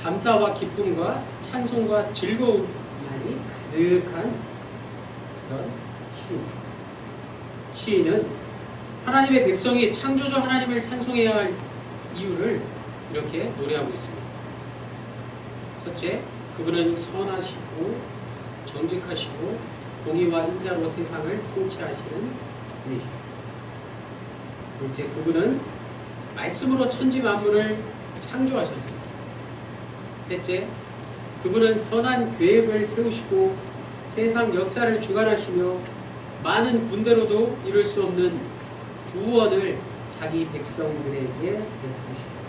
감사와 기쁨과 찬송과 즐거움이 가득한 그런 시인. 시인은 하나님의 백성이 창조주 하나님을 찬송해야 할 이유를 이렇게 노래하고 있습니다. 첫째, 그분은 선하시고 정직하시고 공의와 인자로 세상을 통치하시는 분이십니다. 둘째, 그분은 말씀으로 천지 만물을 창조하셨습니다. 셋째, 그분은 선한 계획을 세우시고 세상 역사를 주관하시며 많은 군대로도 이룰 수 없는 구원을 자기 백성들에게 베푸십니다.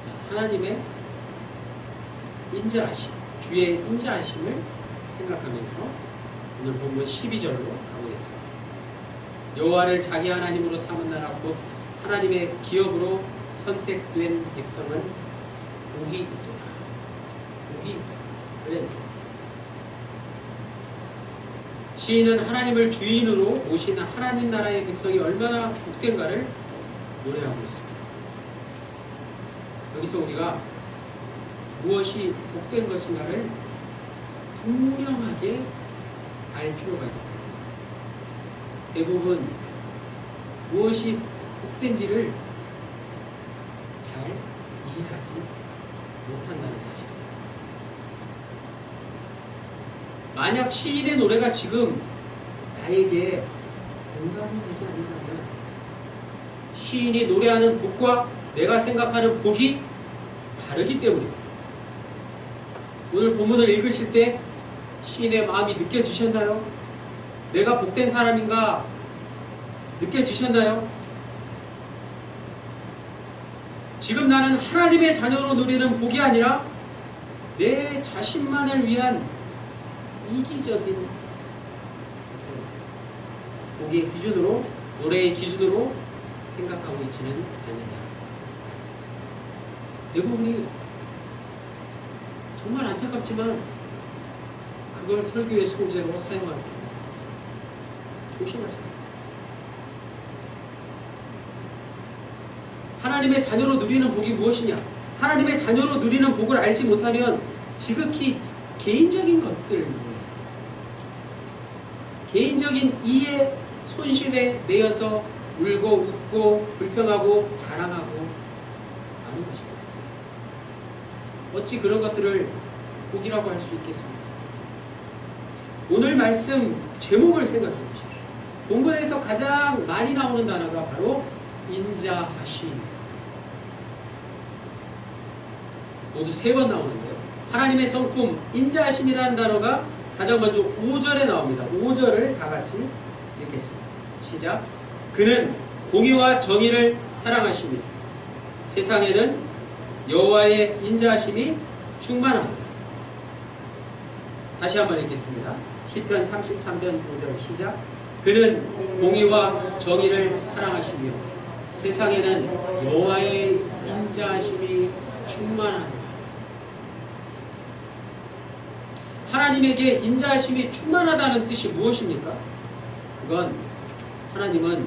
자, 하나님의 인자하심, 주의 인자하심을 생각하면서 오늘 본문 12절로 가보겠습니다. 여호와를 자기 하나님으로 삼은 나라 곧 하나님의 기업으로 선택된 백성은 복이 있도다. 복이 있도다. 시인은 하나님을 주인으로 모신 하나님 나라의 백성이 얼마나 복된가를 노래하고 있습니다. 여기서 우리가 무엇이 복된 것인가를 분명하게 알 필요가 있습니다. 대부분 무엇이 복된지를 잘 이해하지 못한다는 사실입니다. 만약 시인의 노래가 지금 나에게 공감이 되지 않는다면 시인이 노래하는 복과 내가 생각하는 복이 다르기 때문입니다. 오늘 본문을 읽으실 때 시인의 마음이 느껴지셨나요? 내가 복된 사람인가 느껴지셨나요? 지금 나는 하나님의 자녀로 누리는 복이 아니라 내 자신만을 위한 이기적인 복의 기준으로, 노래의 기준으로 생각하고 있지는 않느냐. 대부분이 정말 안타깝지만 그걸 설교의 소재로 사용합니다. 조심하세요. 하나님의 자녀로 누리는 복이 무엇이냐? 하나님의 자녀로 누리는 복을 알지 못하면 지극히 개인적인 것들, 개인적인 이해, 손실에 매여서 울고 웃고 불평하고 자랑하고 하는 것입니다. 어찌 그런 것들을 복이라고 할 수 있겠습니까? 오늘 말씀 제목을 생각해 보십시오. 본문에서 가장 많이 나오는 단어가 바로 인자하심. 모두 3번 나오는데요. 하나님의 성품 인자하심이라는 단어가 가장 먼저 5절에 나옵니다. 5절을 다 같이 읽겠습니다. 시작. 그는 공의와 정의를 사랑하시며 세상에는 여호와의 인자하심이 충만합니다. 다시 한번 읽겠습니다. 시편 33편 5절 시작. 그는 공의와 정의를 사랑하시며 세상에는 여호와의 인자하심이 충만합니다. 하나님에게 인자하심이 충만하다는 뜻이 무엇입니까? 그건 하나님은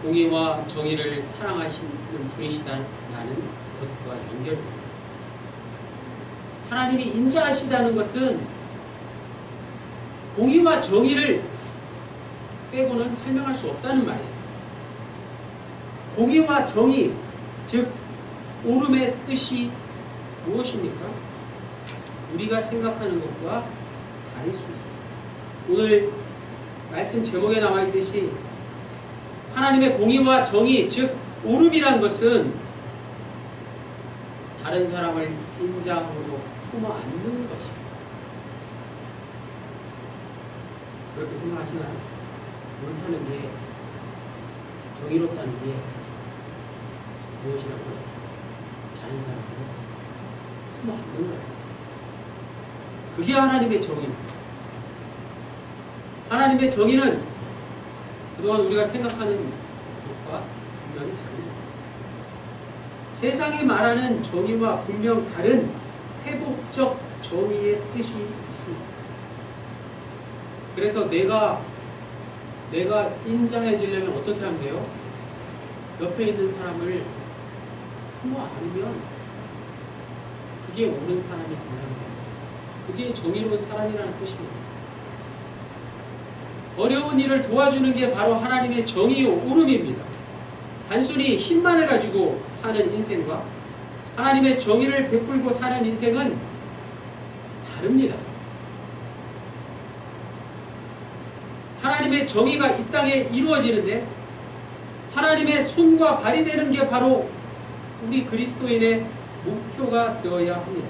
공의와 정의를 사랑하시는 분이시다라는 것과 연결됩니다. 하나님이 인자하시다는 것은 공의와 정의를 빼고는 설명할 수 없다는 말이에요. 공의와 정의, 즉 옳음의 뜻이 무엇입니까? 우리가 생각하는 것과 다를 수 있습니다. 오늘 말씀 제목에 나와 있듯이 하나님의 공의와 정의, 즉 옳음이란 것은 다른 사람을 인자함으로 품어 안는 것입니다. 그렇게 생각하시나요? 옳다는 게, 정의롭다는 게 무엇이라고요? 다른 사람을 품어 안는 거예요. 그게 하나님의 정의입니다. 하나님의 정의는 그동안 우리가 생각하는 것과 분명히 다릅니다. 세상이 말하는 정의와 분명 다른 회복적 정의의 뜻이 있습니다. 그래서 내가 인자해지려면 어떻게 하면 돼요? 옆에 있는 사람을 품어 안으면 그게 옳은 사람이 된다는 것입니다. 그게 정의로운 사람이라는 뜻입니다. 어려운 일을 도와주는 게 바로 하나님의 정의의 오름입니다. 단순히 힘만을 가지고 사는 인생과 하나님의 정의를 베풀고 사는 인생은 다릅니다. 하나님의 정의가 이 땅에 이루어지는데 하나님의 손과 발이 되는 게 바로 우리 그리스도인의 목표가 되어야 합니다.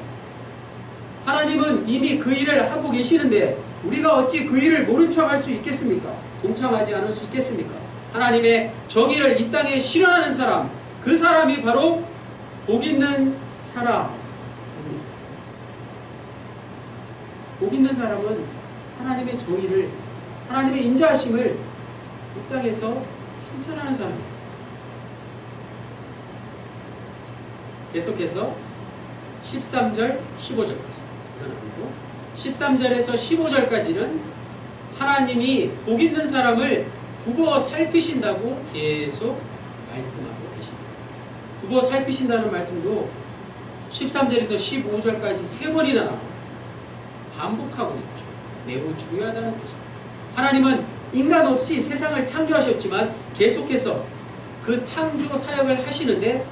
하나님은 이미 그 일을 하고 계시는데 우리가 어찌 그 일을 모른 척 할 수 있겠습니까? 동참하지 않을 수 있겠습니까? 하나님의 정의를 이 땅에 실현하는 사람, 그 사람이 바로 복 있는 사람입니다. 복 있는 사람은 하나님의 정의를, 하나님의 인자하심을 이 땅에서 실천하는 사람입니다. 계속해서 13절, 15절까지. 13절에서 15절까지는 하나님이 복 있는 사람을 굽어 살피신다고 계속 말씀하고 계십니다. 굽어 살피신다는 말씀도 13절에서 15절까지 3번이나 나옵니다. 반복하고 있죠. 매우 중요하다는 뜻입니다. 하나님은 인간 없이 세상을 창조하셨지만 계속해서 그 창조 사역을 하시는데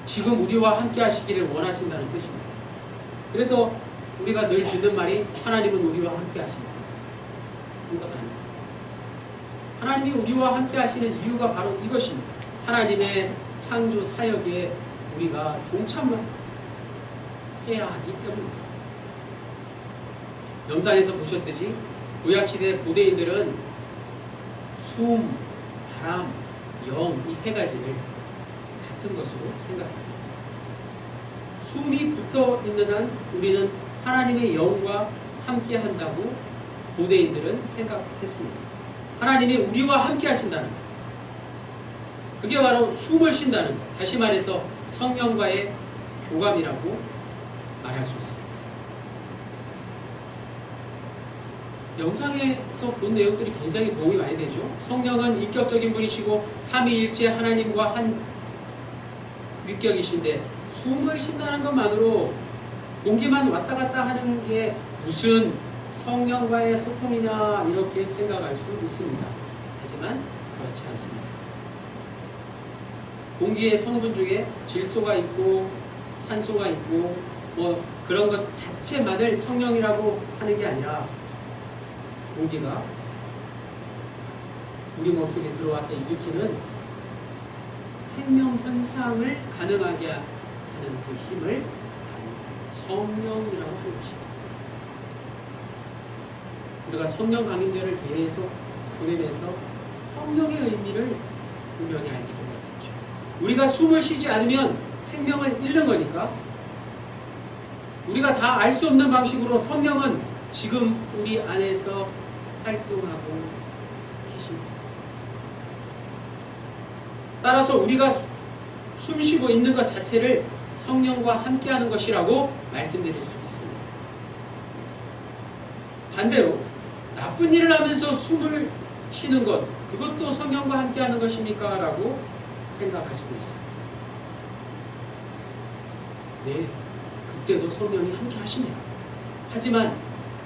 지금 우리와 함께 하시기를 원하신다는 뜻입니다. 그래서 우리가 늘 듣는 말이 하나님은 우리와 함께 하신다. 이건 아닙니다. 하나님이 우리와 함께 하시는 이유가 바로 이것입니다. 하나님의 창조 사역에 우리가 동참을 해야 하기 때문입니다. 영상에서 보셨듯이 구약시대 고대인들은 숨, 바람, 영 이 3가지를 같은 것으로 생각했습니다. 숨이 붙어 있는 한 우리는 하나님의 영과 함께 한다고 고대인들은 생각했습니다. 하나님이 우리와 함께 하신다는 것. 그게 바로 숨을 쉰다는 것. 다시 말해서 성령과의 교감이라고 말할 수 있습니다. 영상에서 본 내용들이 굉장히 도움이 많이 되죠. 성령은 인격적인 분이시고 삼위일체 하나님과 한 위격이신데 숨을 쉰다는 것만으로 공기만 왔다 갔다 하는 게 무슨 성령과의 소통이냐 이렇게 생각할 수 있습니다. 하지만 그렇지 않습니다. 공기의 성분 중에 질소가 있고 산소가 있고 뭐 그런 것 자체만을 성령이라고 하는 게 아니라 공기가 우리 몸속에 들어와서 일으키는 생명 현상을 가능하게 하는 그 힘을 성령이라고 하는 것입니다. 우리가 성령 강림절을 계속 보내면서 성령의 의미를 분명히 알게 되겠죠. 우리가 숨을 쉬지 않으면 생명을 잃는 거니까 우리가 다 알 수 없는 방식으로 성령은 지금 우리 안에서 활동하고 계십니다. 따라서 우리가 숨 쉬고 있는 것 자체를 성령과 함께하는 것이라고 말씀드릴 수 있습니다. 반대로 나쁜 일을 하면서 숨을 쉬는 것, 그것도 성령과 함께하는 것입니까? 라고 생각할 수도 있습니다. 네, 그때도 성령이 함께 하십니다. 하지만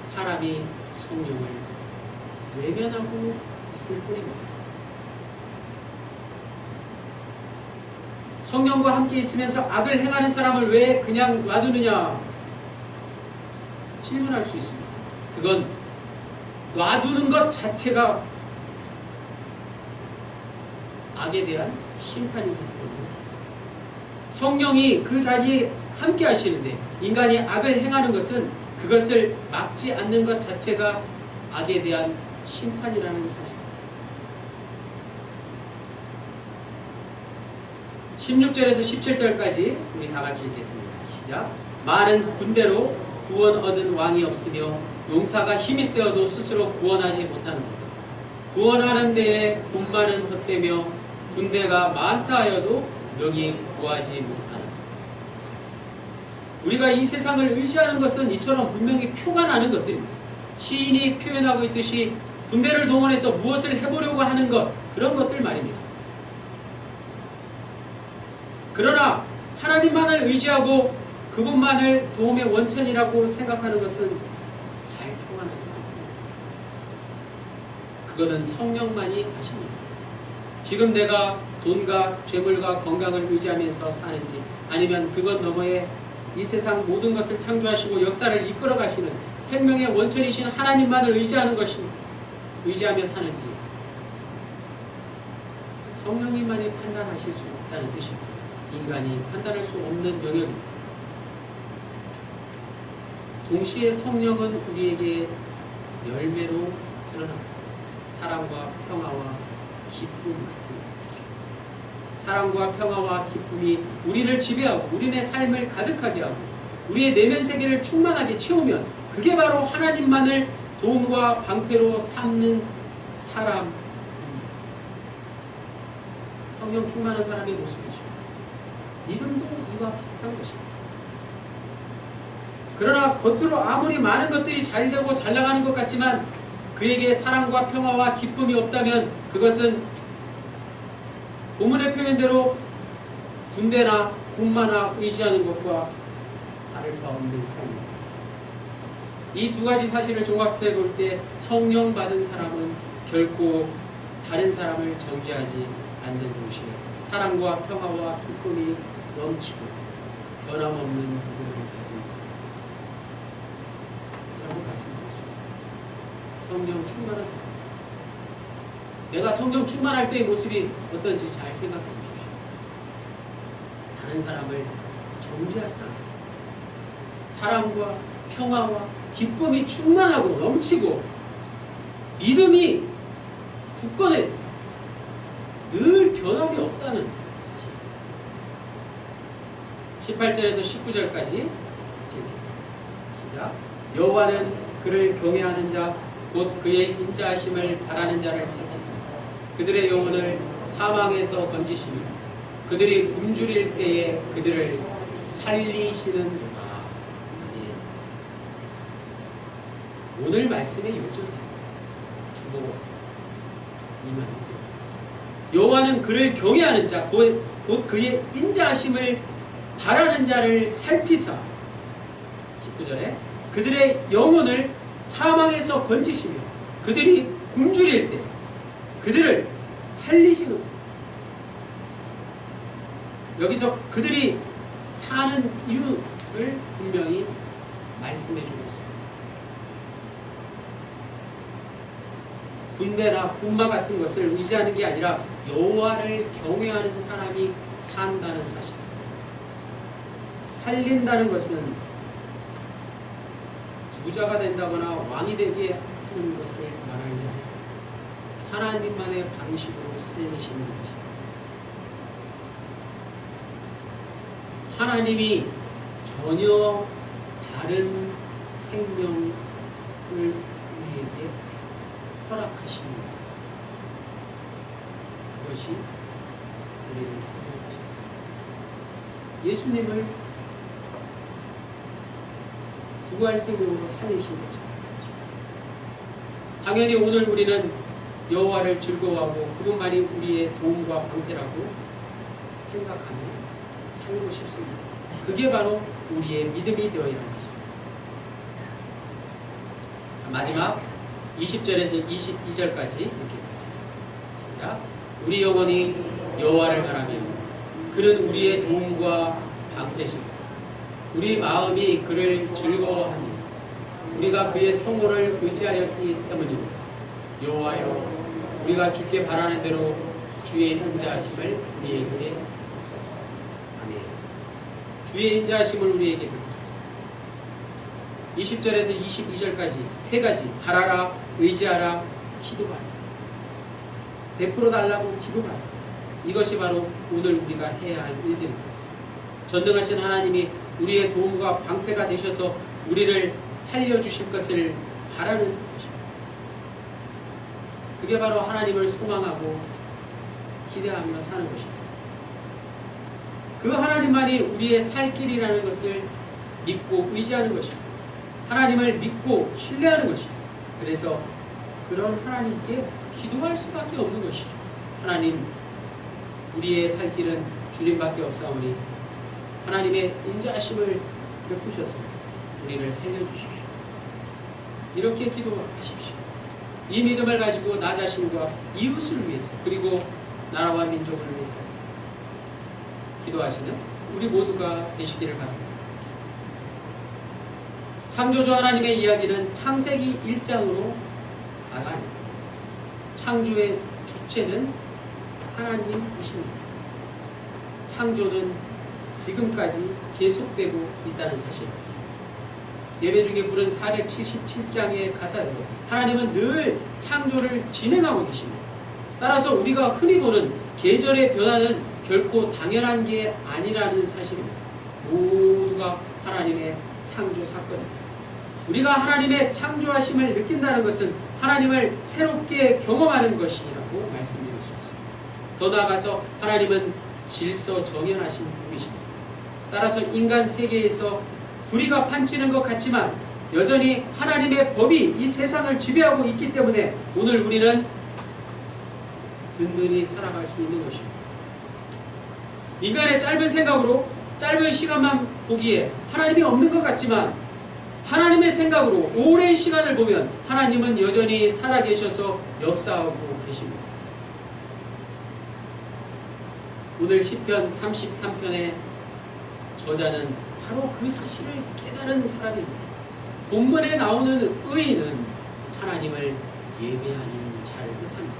사람이 성령을 외면하고 있을 뿐입니다. 성령과 함께 있으면서 악을 행하는 사람을 왜 그냥 놔두느냐 질문할 수 있습니다. 그건 놔두는 것 자체가 악에 대한 심판이기 때문입니다. 성령이 그 자리에 함께 하시는데 인간이 악을 행하는 것은 그것을 막지 않는 것 자체가 악에 대한 심판이라는 사실입니다. 16절에서 17절까지 우리 다 같이 읽겠습니다. 시작. 많은 군대로 구원 얻은 왕이 없으며 용사가 힘이 세어도 스스로 구원하지 못하는 것. 구원하는 데에 돈 많은 헛되며 군대가 많다 하여도 능히 구하지 못하는 것. 우리가 이 세상을 의지하는 것은 이처럼 분명히 표가 나는 것들입니다. 시인이 표현하고 있듯이 군대를 동원해서 무엇을 해보려고 하는 것, 그런 것들 말입니다. 그러나 하나님만을 의지하고 그분만을 도움의 원천이라고 생각하는 것은 잘 평안하지 않습니다. 그거는 성령만이 하십니다. 지금 내가 돈과 재물과 건강을 의지하면서 사는지, 아니면 그것 너머에 이 세상 모든 것을 창조하시고 역사를 이끌어 가시는 생명의 원천이신 하나님만을 의지하며 사는지, 성령님만이 판단하실 수 있다는 뜻입니다. 인간이 판단할 수 없는 영역입니다. 동시에 성령은 우리에게 열매로 드러납니다. 사랑과 평화와 기쁨 같은 것이죠. 사랑과 평화와 기쁨이 우리를 지배하고 우리의 삶을 가득하게 하고 우리의 내면 세계를 충만하게 채우면 그게 바로 하나님만을 도움과 방패로 삼는 사람, 성령 충만한 사람의 모습이죠. 믿음도 이와 비슷한 것입니다. 그러나 겉으로 아무리 많은 것들이 잘 되고 잘 나가는 것 같지만 그에게 사랑과 평화와 기쁨이 없다면 그것은 본문의 표현대로 군대나 군마나 의지하는 것과 다를 바 없는 삶입니다. 이 두 가지 사실을 종합해 볼 때 성령 받은 사람은 결코 다른 사람을 정죄하지 않는 동시에 사랑과 평화와 기쁨이 넘치고 변함없는 믿음을 가진 사람이라고 말씀드릴 수 있어요. 성령 충만한 사람. 내가 성령 충만할 때의 모습이 어떤지 잘 생각해 보십시오. 다른 사람을 정죄하지 않아요. 사랑과 평화와 기쁨이 충만하고 넘치고 믿음이 굳건해 늘 변함이 없다는 사실. 18절에서 19절까지 읽겠습니다. 시작. 여호와는 그를 경외하는 자 곧 그의 인자하심을 바라는 자를 살피사 그들의 영혼을 사망에서 건지시며 그들이 굶주릴 때에 그들을 살리시는도다. 오늘 말씀의 요점입니다. 주보 이만입니다. 여호와는 그를 경외하는 자 곧 그의 인자하심을 바라는 자를 살피사 19절에 그들의 영혼을 사망에서 건지시며 그들이 굶주릴 때 그들을 살리시는, 여기서 그들이 사는 이유를 분명히 말씀해 주고 있습니다. 군대나 군마 같은 것을 의지하는 게 아니라 여호와를 경외하는 사람이 산다는 사실. 살린다는 것은 부자가 된다거나 왕이 되게 하는 것을 말하는 게 아니라 하나님만의 방식으로 살리시는 것입니다. 하나님이 전혀 다른 생명을 우리에게 허락하십니다. 그것이 우리를 사는 것입니다. 예수님을 부활 생명으로 살리신 것처럼 당연히 오늘 우리는 여호와를 즐거워하고 그분만이 우리의 도움과 방패라고 생각하며 살고 싶습니다. 그게 바로 우리의 믿음이 되어야 하는 것입니다. 마지막 20절에서 22절까지 읽겠습니다. 시작. 우리 영혼이 여호와를 바라며 그는 우리의 도움과 방패시고 우리 마음이 그를 즐거워하니 우리가 그의 성호를 의지하였기 때문입니다. 여호와여 우리가 주께 바라는 대로 주의 인자하심을 우리에게 주소서. 아멘. 주의 인자하심을 우리에게 주소서. 20절에서 22절까지 세 가지 바라라, 의지하라, 기도하라. 베풀어 달라고 기도하라. 이것이 바로 오늘 우리가 해야 할 일들입니다. 전능하신 하나님이 우리의 도움과 방패가 되셔서 우리를 살려주실 것을 바라는 것입니다. 그게 바로 하나님을 소망하고 기대하며 사는 것입니다. 그 하나님만이 우리의 살 길이라는 것을 믿고 의지하는 것입니다. 하나님을 믿고 신뢰하는 것입니다. 그래서 그런 하나님께 기도할 수밖에 없는 것이죠. 하나님, 우리의 살 길은 주님밖에 없사오니 하나님의 인자하심을 베푸셔서 우리를 살려주십시오. 이렇게 기도하십시오. 이 믿음을 가지고 나 자신과 이웃을 위해서 그리고 나라와 민족을 위해서 기도하시는 우리 모두가 되시기를 바랍니다. 창조주 하나님의 이야기는 창세기 1장으로 나가니 창조의 주체는 하나님이십니다. 창조는 지금까지 계속되고 있다는 사실. 예배 중에 부른 477장의 가사대로 하나님은 늘 창조를 진행하고 계십니다. 따라서 우리가 흔히 보는 계절의 변화는 결코 당연한 게 아니라는 사실입니다. 모두가 하나님의 창조 사건입니다. 우리가 하나님의 창조하심을 느낀다는 것은 하나님을 새롭게 경험하는 것이라고 말씀드릴 수 있습니다. 더 나아가서 하나님은 질서 정연하신 분이십니다. 따라서 인간 세계에서 불의가 판치는 것 같지만 여전히 하나님의 법이 이 세상을 지배하고 있기 때문에 오늘 우리는 든든히 살아갈 수 있는 것입니다. 인간의 짧은 생각으로 짧은 시간만 보기에 하나님이 없는 것 같지만 하나님의 생각으로 오랜 시간을 보면 하나님은 여전히 살아계셔서 역사하고 계십니다. 오늘 시편 33편의 저자는 바로 그 사실을 깨달은 사람입니다. 본문에 나오는 의인은 하나님을 예배하는 자를 뜻합니다.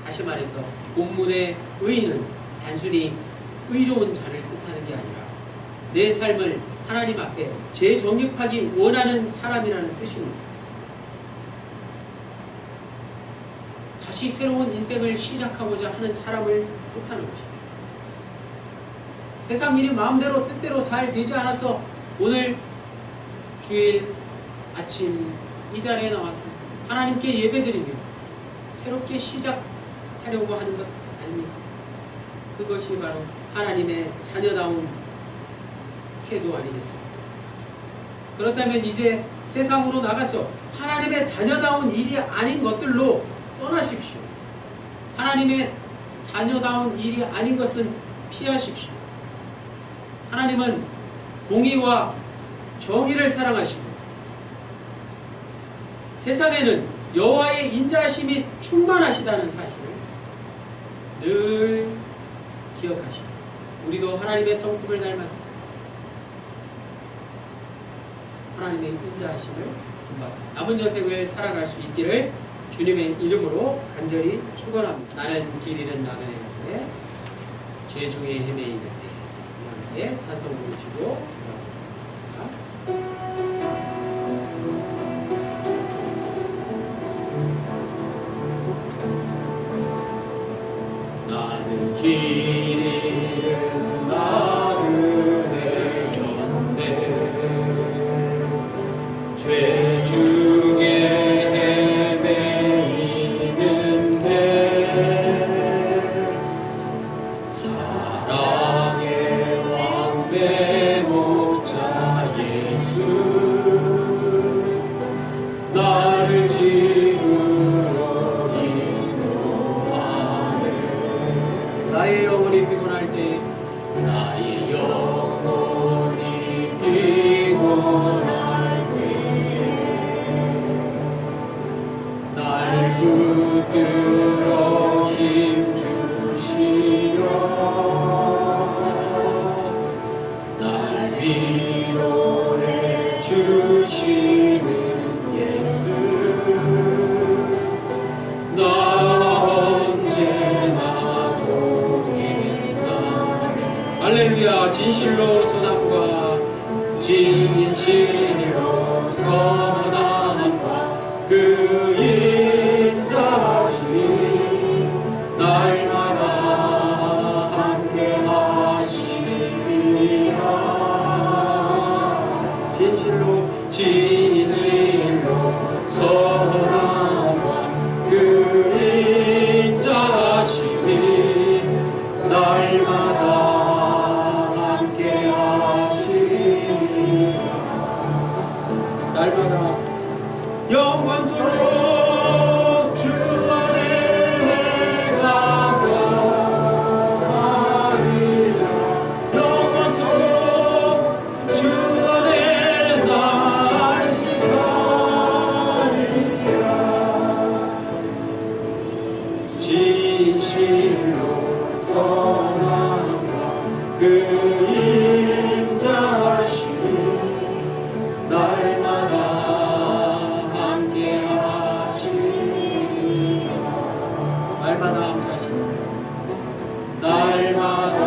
다시 말해서 본문의 의인은 단순히 의로운 자를 뜻하는 게 아니라 내 삶을 하나님 앞에 재정립하기 원하는 사람이라는 뜻입니다. 다시 새로운 인생을 시작하고자 하는 사람을 뜻하는 것입니다. 세상 일이 마음대로 뜻대로 잘 되지 않아서 오늘 주일 아침 이 자리에 나와서 하나님께 예배드리며 새롭게 시작하려고 하는 것 아닙니까? 그것이 바로 하나님의 자녀다운 태도 아니겠습니까? 그렇다면 이제 세상으로 나가서 하나님의 자녀다운 일이 아닌 것들로 떠나십시오. 하나님의 자녀다운 일이 아닌 것은 피하십시오. 하나님은 공의와 정의를 사랑하시고 세상에는 여호와의 인자하심이 충만하시다는 사실을 늘 기억하시면서 우리도 하나님의 성품을 닮아서 하나님의 인자하심을 본받아 남은 여생을 살아갈 수 있기를 주님의 이름으로 간절히 축원합니다. 나는 길 잃은 나그네인데 죄 중에 헤매이는데 하나님께 찬송 부르시고 기도하겠습니다. 나는 길 잃은 나그네였네 죄 중에 나의 영혼이 피곤할 때 날 붙들어 힘 주시려 날 위로해 주시는 예수 할렐루야. 진실로 선함과 진실로 선함과 그 인자하심 날마다 함께 하시리라. 진실로 선함과 그 인자하심이 날마다 함께 하시리라. 진실로 선함과 그 인자심 날마다 함께 하시리라. 날마다 함께 하시리라. 날마다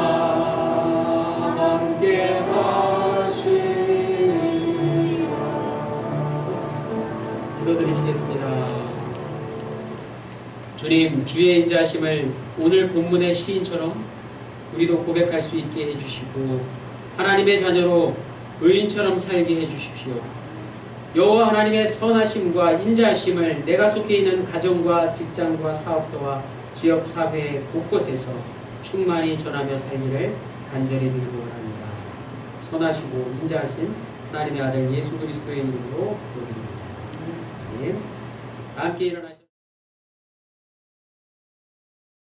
함께 하시리라. 기도드리시겠습니다. 주님, 주의 인자하심을 오늘 본문의 시인처럼 우리도 고백할 수 있게 해주시고 하나님의 자녀로 의인처럼 살게 해주십시오. 여호와 하나님의 선하심과 인자하심을 내가 속해 있는 가정과 직장과 사업터와 지역 사회 곳곳에서 충만히 전하며 살기를 간절히 빌고 원합니다. 선하시고 인자하신 하나님의 아들 예수 그리스도의 이름으로 기도드립니다. 다 함께 일어나시